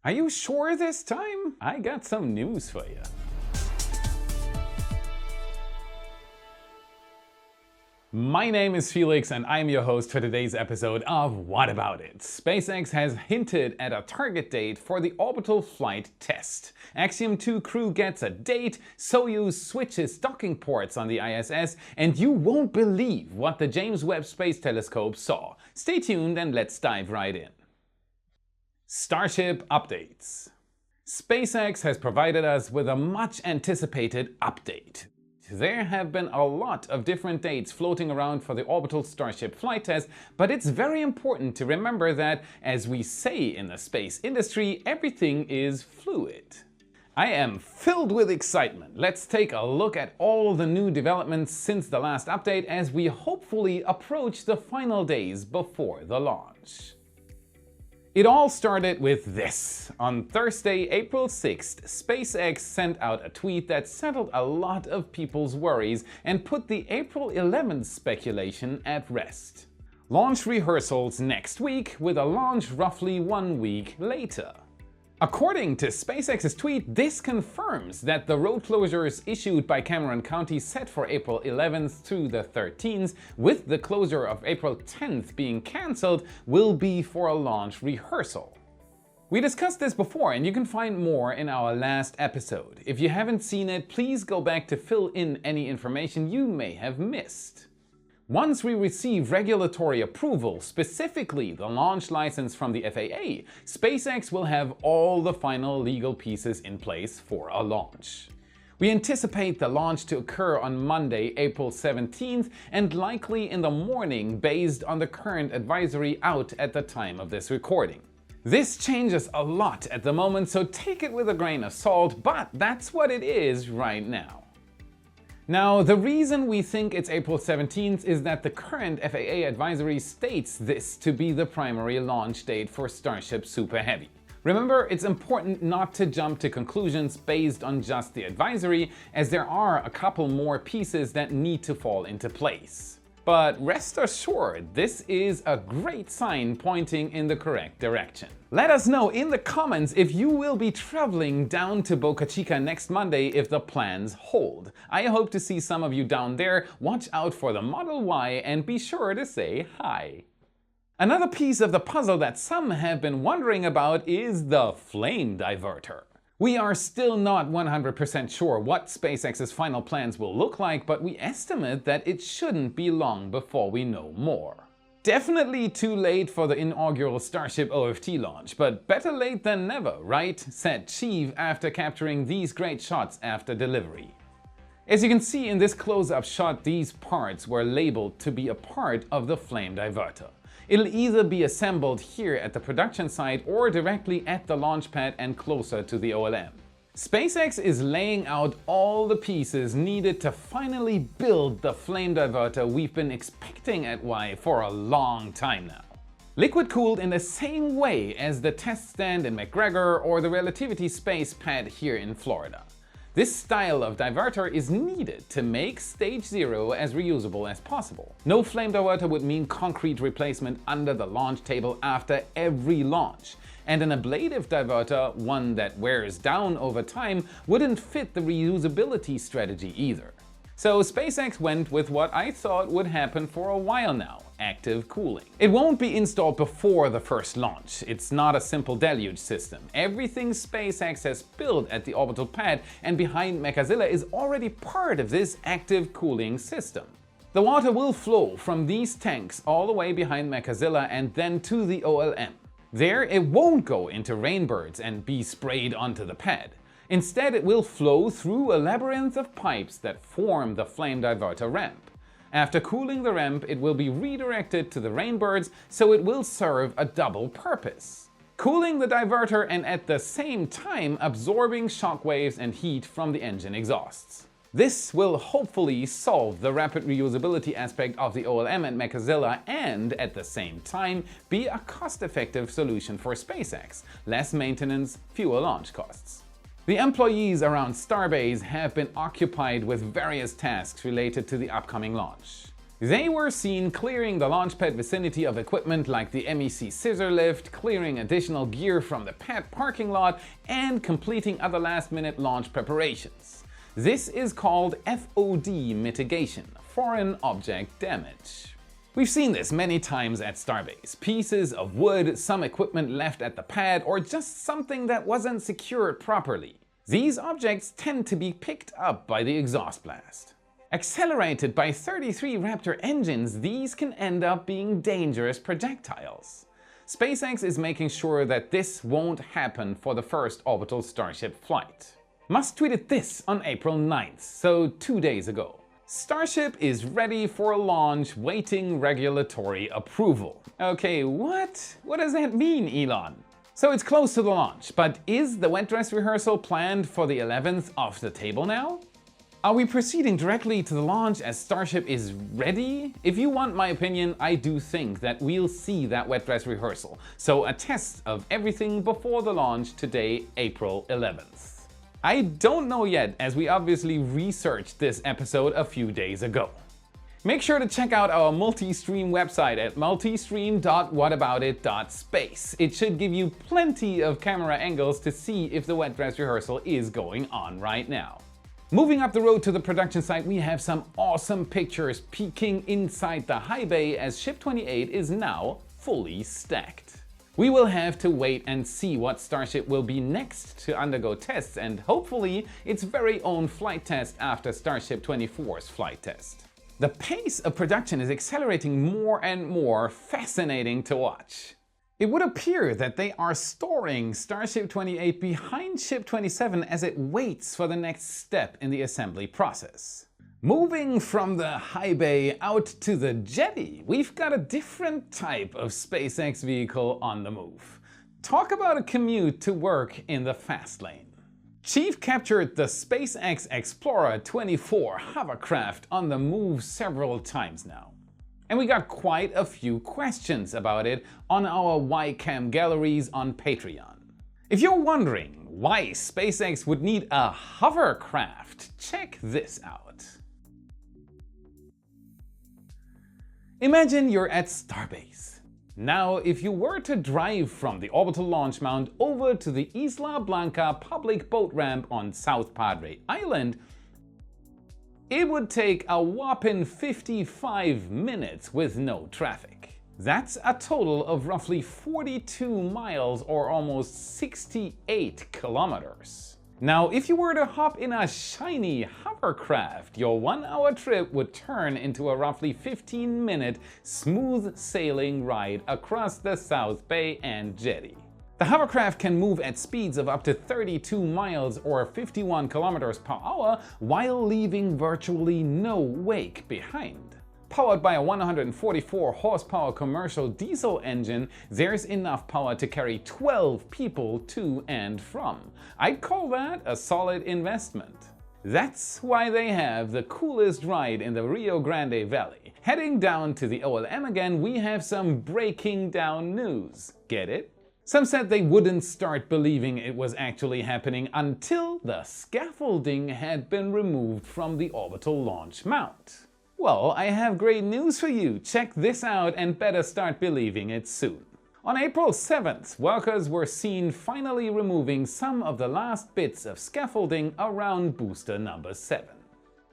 Are you sure this time? I got some news for you. My name is Felix and I'm your host for today's episode of What About It? SpaceX has hinted at a target date for the Orbital Flight Test. Axiom 2 crew gets a date, Soyuz switches docking ports on the ISS, and you won't believe what the James Webb Space Telescope saw. Stay tuned and let's dive right in. Starship updates. SpaceX has provided us with a much anticipated update. There have been a lot of different dates floating around for the orbital Starship flight test, but it's very important to remember that, as we say in the space industry, everything is fluid. I am filled with excitement. Let's take a look at all the new developments since the last update as we hopefully approach the final days before the launch. It all started with this. On Thursday, April 6th, SpaceX sent out a tweet that settled a lot of people's worries and put the April 11th speculation at rest. Launch rehearsals next week, with a launch roughly 1 week later. According to SpaceX's tweet, this confirms that the road closures issued by Cameron County set for April 11th through the 13th, with the closure of April 10th being cancelled, will be for a launch rehearsal. We discussed this before and you can find more in our last episode. If you haven't seen it, please go back to fill in any information you may have missed. Once we receive regulatory approval, specifically the launch license from the FAA, SpaceX will have all the final legal pieces in place for a launch. We anticipate the launch to occur on Monday, April 17th, and likely in the morning based on the current advisory out at the time of this recording. This changes a lot at the moment, so take it with a grain of salt, but that's what it is right now. Now, the reason we think it's April 17th is that the current FAA advisory states this to be the primary launch date for Starship Super Heavy. Remember, it's important not to jump to conclusions based on just the advisory, as there are a couple more pieces that need to fall into place. But rest assured, this is a great sign pointing in the correct direction. Let us know in the comments if you will be traveling down to Boca Chica next Monday if the plans hold. I hope to see some of you down there. Watch out for the Model Y and be sure to say hi. Another piece of the puzzle that some have been wondering about is the flame diverter. We are still not 100% sure what SpaceX's final plans will look like, but we estimate that it shouldn't be long before we know more. Definitely too late for the inaugural Starship OFT launch, but better late than never, right? Said Chief after capturing these great shots after delivery. As you can see in this close-up shot, these parts were labeled to be a part of the flame diverter. It'll either be assembled here at the production site or directly at the launch pad and closer to the OLM. SpaceX is laying out all the pieces needed to finally build the flame diverter we've been expecting at Y for a long time now. Liquid cooled in the same way as the test stand in McGregor or the Relativity Space Pad here in Florida. This style of diverter is needed to make Stage 0 as reusable as possible. No flame diverter would mean concrete replacement under the launch table after every launch. And an ablative diverter, one that wears down over time, wouldn't fit the reusability strategy either. So SpaceX went with what I thought would happen for a while now: active cooling. It won't be installed before the first launch. It's not a simple deluge system. Everything SpaceX has built at the orbital pad and behind Mechazilla is already part of this active cooling system. The water will flow from these tanks all the way behind Mechazilla and then to the OLM. There it won't go into rainbirds and be sprayed onto the pad. Instead, it will flow through a labyrinth of pipes that form the flame diverter ramp. After cooling the ramp, it will be redirected to the rainbirds, so it will serve a double purpose: cooling the diverter and at the same time absorbing shock waves and heat from the engine exhausts. This will hopefully solve the rapid reusability aspect of the OLM at Mechazilla and, at the same time, be a cost-effective solution for SpaceX: less maintenance, fewer launch costs. The employees around Starbase have been occupied with various tasks related to the upcoming launch. They were seen clearing the launch pad vicinity of equipment like the MEC scissor lift, clearing additional gear from the pad parking lot, and completing other last-minute launch preparations. This is called FOD mitigation, foreign object damage. We've seen this many times at Starbase. Pieces of wood, some equipment left at the pad, or just something that wasn't secured properly. These objects tend to be picked up by the exhaust blast. Accelerated by 33 Raptor engines, these can end up being dangerous projectiles. SpaceX is making sure that this won't happen for the first orbital Starship flight. Musk tweeted this on April 9th, so 2 days ago. Starship is ready for launch, waiting regulatory approval. Okay, what? What does that mean, Elon? So it's close to the launch, but is the wet dress rehearsal planned for the 11th off the table now? Are we proceeding directly to the launch as Starship is ready? If you want my opinion, I do think that we'll see that wet dress rehearsal. So a test of everything before the launch today, April 11th. I don't know yet, as we obviously researched this episode a few days ago. Make sure to check out our multi-stream website at multistream.whataboutit.space. It should give you plenty of camera angles to see if the wet dress rehearsal is going on right now. Moving up the road to the production site, we have some awesome pictures peeking inside the high bay as Ship 28 is now fully stacked. We will have to wait and see what Starship will be next to undergo tests and hopefully its very own flight test after Starship 24's flight test. The pace of production is accelerating more and more, fascinating to watch. It would appear that they are storing Starship 28 behind Ship 27 as it waits for the next step in the assembly process. Moving from the high bay out to the jetty, we've got a different type of SpaceX vehicle on the move. Talk about a commute to work in the fast lane. Chief captured the SpaceX Explorer 24 hovercraft on the move several times now. And we got quite a few questions about it on our YCam galleries on Patreon. If you're wondering why SpaceX would need a hovercraft, check this out. Imagine you're at Starbase. Now, if you were to drive from the orbital launch mount over to the Isla Blanca public boat ramp on South Padre Island, it would take a whopping 55 minutes with no traffic. That's a total of roughly 42 miles or almost 68 kilometers. Now, if you were to hop in a shiny hovercraft, your 1-hour trip would turn into a roughly 15-minute smooth sailing ride across the South Bay and jetty. The hovercraft can move at speeds of up to 32 miles or 51 kilometers per hour while leaving virtually no wake behind. Powered by a 144 horsepower commercial diesel engine, there's enough power to carry 12 people to and from. I'd call that a solid investment. That's why they have the coolest ride in the Rio Grande Valley. Heading down to the OLM again, we have some breaking down news. Get it? Some said they wouldn't start believing it was actually happening until the scaffolding had been removed from the orbital launch mount. Well, I have great news for you. Check this out and better start believing it soon. On April 7th, workers were seen finally removing some of the last bits of scaffolding around booster number 7.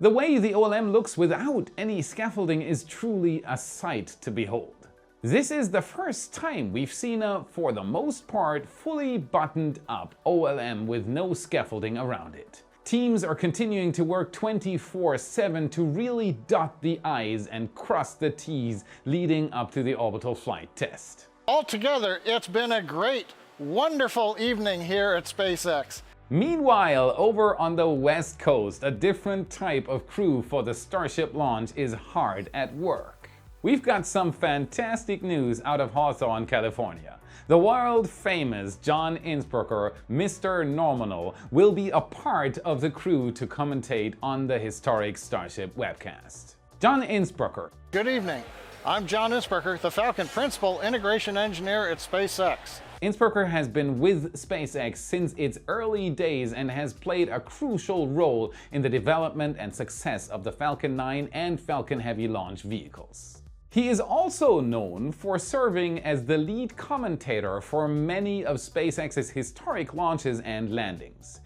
The way the OLM looks without any scaffolding is truly a sight to behold. This is the first time we've seen a, for the most part, fully buttoned up OLM with no scaffolding around it. Teams are continuing to work 24/7 to really dot the I's and cross the T's leading up to the orbital flight test. Altogether, it's been a great, wonderful evening here at SpaceX. Meanwhile, over on the West Coast, a different type of crew for the Starship launch is hard at work. We've got some fantastic news out of Hawthorne, California. The world-famous John Innsbrucker, Mr. Nominal, will be a part of the crew to commentate on the historic Starship webcast. John Innsbrucker. Good evening. I'm John Innsbrucker, the Falcon Principal Integration Engineer at SpaceX. Innsbrucker has been with SpaceX since its early days and has played a crucial role in the development and success of the Falcon 9 and Falcon Heavy launch vehicles. He is also known for serving as the lead commentator for many of SpaceX's historic launches and landings.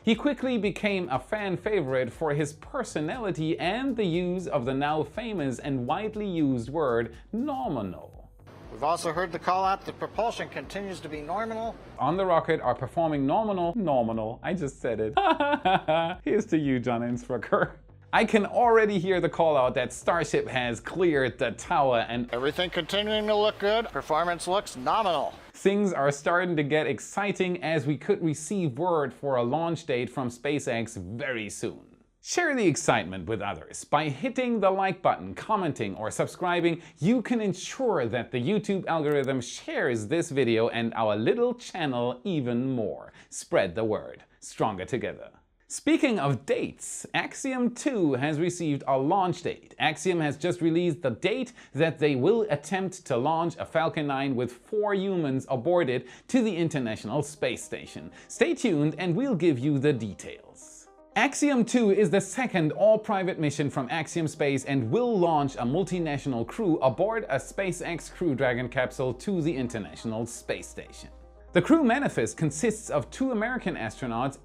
He quickly became a fan favorite for his personality and the use of the now famous and widely used word nominal. We've also heard the call out that propulsion continues to be nominal. On the rocket are performing nominal, I just said it. Here's to you, John Innsbrucker. I can already hear the call out that Starship has cleared the tower and everything continuing to look good. Performance looks nominal. Things are starting to get exciting as we could receive word for a launch date from SpaceX very soon. Share the excitement with others. By hitting the like button, commenting, or subscribing, you can ensure that the YouTube algorithm shares this video and our little channel even more. Spread the word. Stronger together. Speaking of dates, Axiom 2 has received a launch date. Axiom has just released the date that they will attempt to launch a Falcon 9 with 4 humans aboard it to the International Space Station. Stay tuned and we'll give you the details. Axiom 2 is the second all-private mission from Axiom Space and will launch a multinational crew aboard a SpaceX Crew Dragon capsule to the International Space Station. The crew manifest consists of 2 American astronauts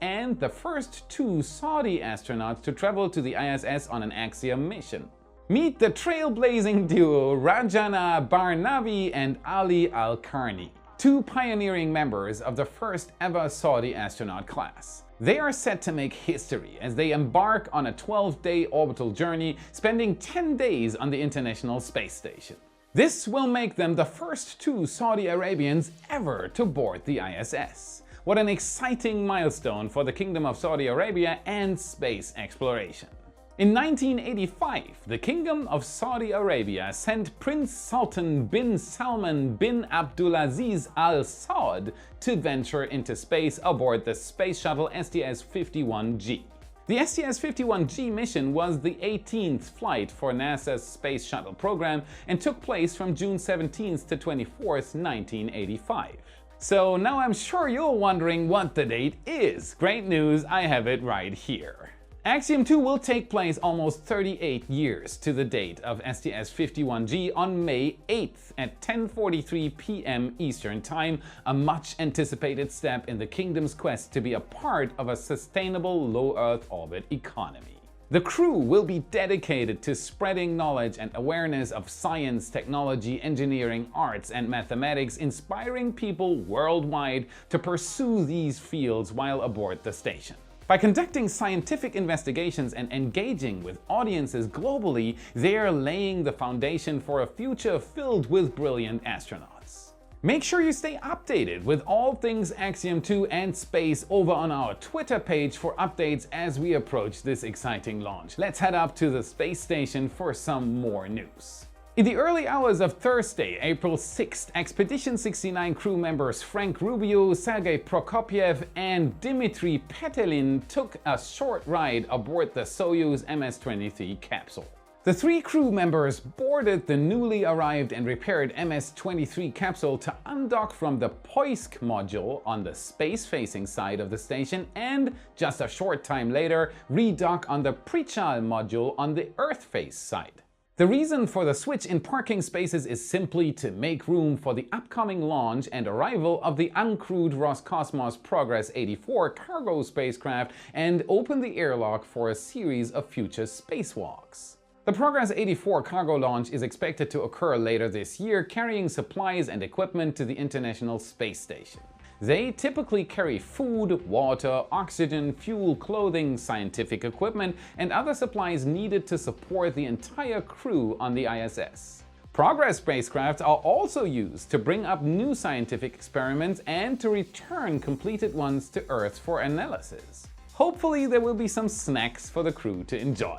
and the first 2 Saudi astronauts to travel to the ISS on an Axiom mission. Meet the trailblazing duo Rajana Barnavi and Ali Al-Karni, 2 pioneering members of the first ever Saudi astronaut class. They are set to make history as they embark on a 12-day orbital journey, spending 10 days on the International Space Station. This will make them the first 2 Saudi Arabians ever to board the ISS. What an exciting milestone for the Kingdom of Saudi Arabia and space exploration. In 1985, the Kingdom of Saudi Arabia sent Prince Sultan bin Salman bin Abdulaziz Al Saud to venture into space aboard the space shuttle STS-51G. The STS-51G mission was the 18th flight for NASA's Space Shuttle program and took place from June 17th to 24th, 1985. So now I'm sure you're wondering what the date is. Great news, I have it right here. Axiom 2 will take place almost 38 years to the date of STS-51G on May 8th at 10:43 p.m. Eastern Time, a much anticipated step in the Kingdom's quest to be a part of a sustainable low Earth orbit economy. The crew will be dedicated to spreading knowledge and awareness of science, technology, engineering, arts, and mathematics, inspiring people worldwide to pursue these fields while aboard the station. By conducting scientific investigations and engaging with audiences globally, they are laying the foundation for a future filled with brilliant astronauts. Make sure you stay updated with all things Axiom 2 and space over on our Twitter page for updates as we approach this exciting launch. Let's head up to the space station for some more news. In the early hours of Thursday, April 6th, Expedition 69 crew members Frank Rubio, Sergei Prokopyev, and Dmitry Petelin took a short ride aboard the Soyuz MS-23 capsule. The 3 crew members boarded the newly arrived and repaired MS-23 capsule to undock from the Poisk module on the space-facing side of the station and, just a short time later, redock on the Prichal module on the Earth-face side. The reason for the switch in parking spaces is simply to make room for the upcoming launch and arrival of the uncrewed Roscosmos Progress 84 cargo spacecraft and open the airlock for a series of future spacewalks. The Progress 84 cargo launch is expected to occur later this year, carrying supplies and equipment to the International Space Station. They typically carry food, water, oxygen, fuel, clothing, scientific equipment, and other supplies needed to support the entire crew on the ISS. Progress spacecraft are also used to bring up new scientific experiments and to return completed ones to Earth for analysis. Hopefully there will be some snacks for the crew to enjoy.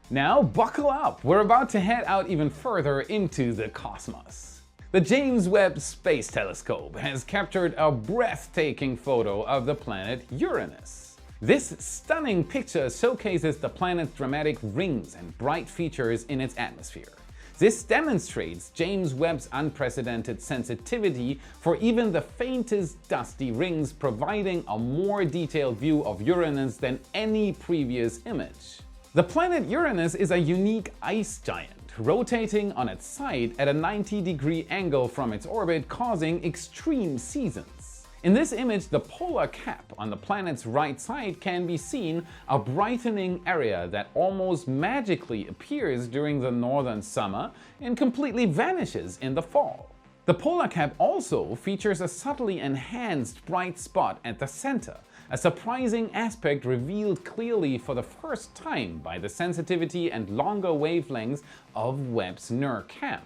Now buckle up, we're about to head out even further into the cosmos. The James Webb Space Telescope has captured a breathtaking photo of the planet Uranus. This stunning picture showcases the planet's dramatic rings and bright features in its atmosphere. This demonstrates James Webb's unprecedented sensitivity for even the faintest dusty rings, providing a more detailed view of Uranus than any previous image. The planet Uranus is a unique ice giant, rotating on its side at a 90-degree angle from its orbit, causing extreme seasons. In this image, the polar cap on the planet's right side can be seen, a brightening area that almost magically appears during the northern summer and completely vanishes in the fall. The polar cap also features a subtly enhanced bright spot at the center, a surprising aspect revealed clearly for the first time by the sensitivity and longer wavelengths of Webb's NIRCam.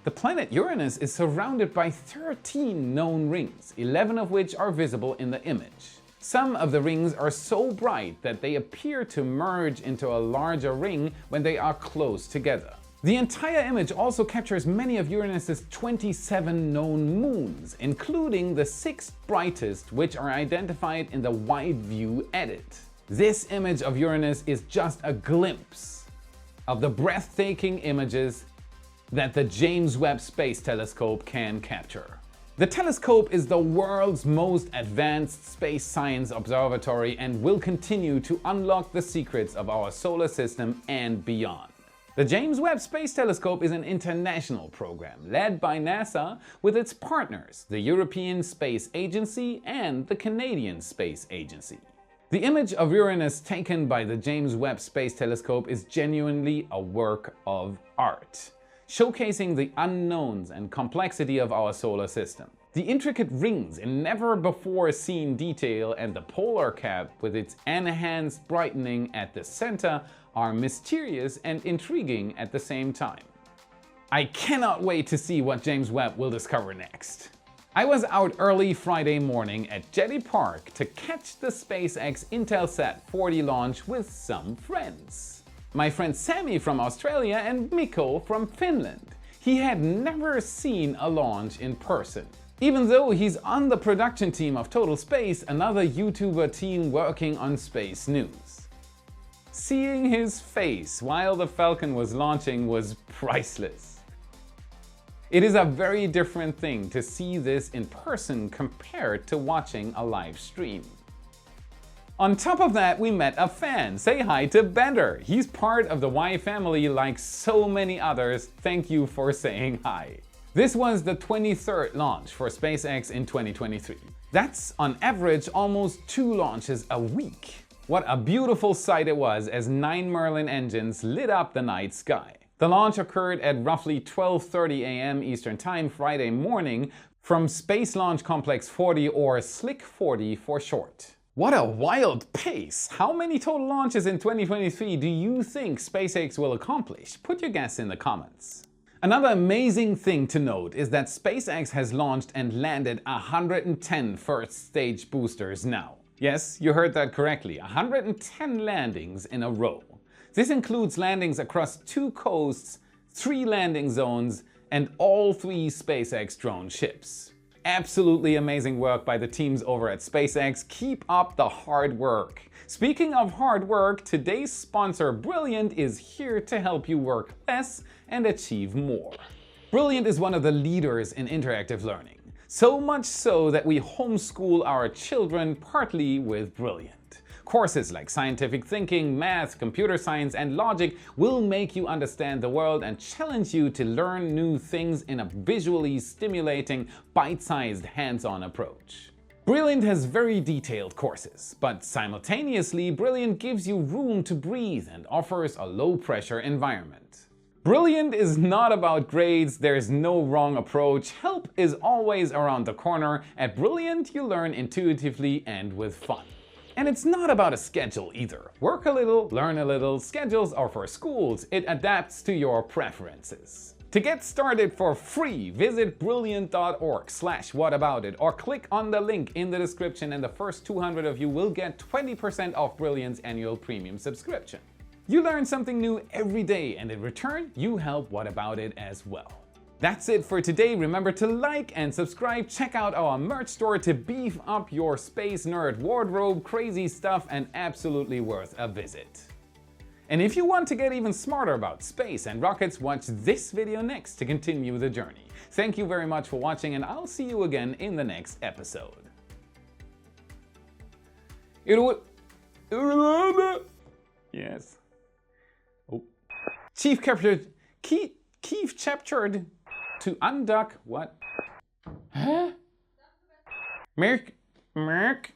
The planet Uranus is surrounded by 13 known rings, 11 of which are visible in the image. Some of the rings are so bright that they appear to merge into a larger ring when they are close together. The entire image also captures many of Uranus's 27 known moons, including the 6 brightest, which are identified in the Wide View edit. This image of Uranus is just a glimpse of the breathtaking images that the James Webb Space Telescope can capture. The telescope is the world's most advanced space science observatory and will continue to unlock the secrets of our solar system and beyond. The James Webb Space Telescope is an international program led by NASA with its partners, the European Space Agency and the Canadian Space Agency. The image of Uranus taken by the James Webb Space Telescope is genuinely a work of art, showcasing the unknowns and complexity of our solar system. The intricate rings in never-before-seen detail and the polar cap with its enhanced brightening at the center are mysterious and intriguing at the same time. I cannot wait to see what James Webb will discover next. I was out early Friday morning at Jetty Park to catch the SpaceX Intelsat 40 launch with some friends. My friend Sammy from Australia and Mikko from Finland. He had never seen a launch in person, even though he's on the production team of Total Space, another YouTuber team working on space news. Seeing his face while the Falcon was launching was priceless. It is a very different thing to see this in person compared to watching a live stream. On top of that, we met a fan. Say hi to Bender. He's part of the Y family like so many others. Thank you for saying hi. This was the 23rd launch for SpaceX in 2023. That's on average almost 2 launches a week. What a beautiful sight it was as 9 Merlin engines lit up the night sky. The launch occurred at roughly 12:30 a.m. Eastern Time Friday morning from Space Launch Complex 40, or SLIC 40 for short. What a wild pace! How many total launches in 2023 do you think SpaceX will accomplish? Put your guess in the comments. Another amazing thing to note is that SpaceX has launched and landed 110 first stage boosters now. Yes, you heard that correctly, 110 landings in a row. This includes landings across 2 coasts, 3 landing zones, and all 3 SpaceX drone ships. Absolutely amazing work by the teams over at SpaceX. Keep up the hard work. Speaking of hard work, today's sponsor Brilliant is here to help you work less and achieve more. Brilliant is one of the leaders in interactive learning. So much so that we homeschool our children partly with Brilliant. Courses like scientific thinking, math, computer science, and logic will make you understand the world and challenge you to learn new things in a visually stimulating, bite-sized, hands-on approach. Brilliant has very detailed courses, but simultaneously, Brilliant gives you room to breathe and offers a low-pressure environment. Brilliant is not about grades, there's no wrong approach. Help is always around the corner. At Brilliant, you learn intuitively and with fun. And it's not about a schedule either. Work a little, learn a little. Schedules are for schools. It adapts to your preferences. To get started for free, visit brilliant.org/whataboutit or click on the link in the description, and the first 200 of you will get 20% off Brilliant's annual premium subscription. You learn something new every day, and in return, you help What About It as well. That's it for today. Remember to like and subscribe. Check out our merch store to beef up your space nerd wardrobe. Crazy stuff and absolutely worth a visit. And if you want to get even smarter about space and rockets, watch this video next to continue the journey. Thank you very much for watching, and I'll see you again in the next episode. Yes. Oh. Chief captured to undock what? Huh? Merk.